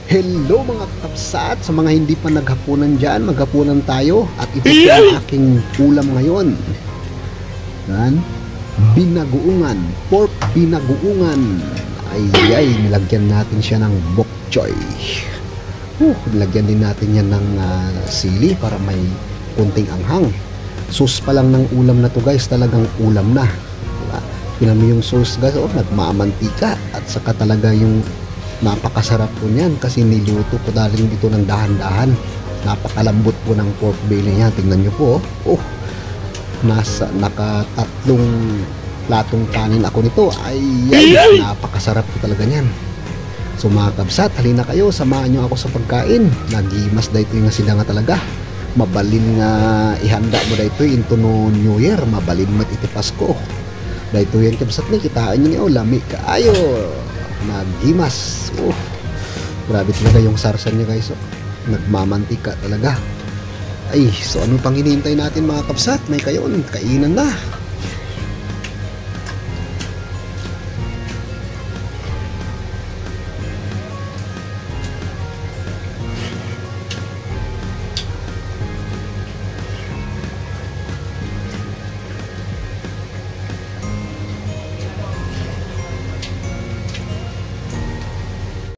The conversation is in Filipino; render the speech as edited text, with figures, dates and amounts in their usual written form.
Hello mga kapsat, sa mga hindi pa naghapunan dyan, maghapunan tayo. At ito po ang aking ulam ngayon. Yan, binaguungan, pork binaguungan. Ay, nilagyan natin siya ng bok choy. Nilagyan din natin yan ng sili para may kunting anghang. Sauce pa lang ng ulam na to guys, talagang ulam na. Diba? Pinan mo yung sauce guys, nagmamantika. At saka talaga yung napakasarap po niyan kasi niluto ko daling dito ng dahan-dahan. Napakalambot po ng pork belly niya. Tingnan nyo po. Nakatatlong platong kanin ako nito. Ay, napakasarap po talaga niyan. So mga kabsat, halina kayo, samahan nyo ako sa pagkain. Nagimas da ito yung sila nga talaga. Mabalin nga ihanda mo da ito into no New Year. Mabalin matiti Pasko. Da ito yan kabsat ni, kitaan nyo niyo, lami kaayo. Nagimas. Grabe talaga yung sarsan niya guys. Nagmamantika talaga. Ay, so ano pang hinihintay natin mga kapsat? May kayon, kainan na.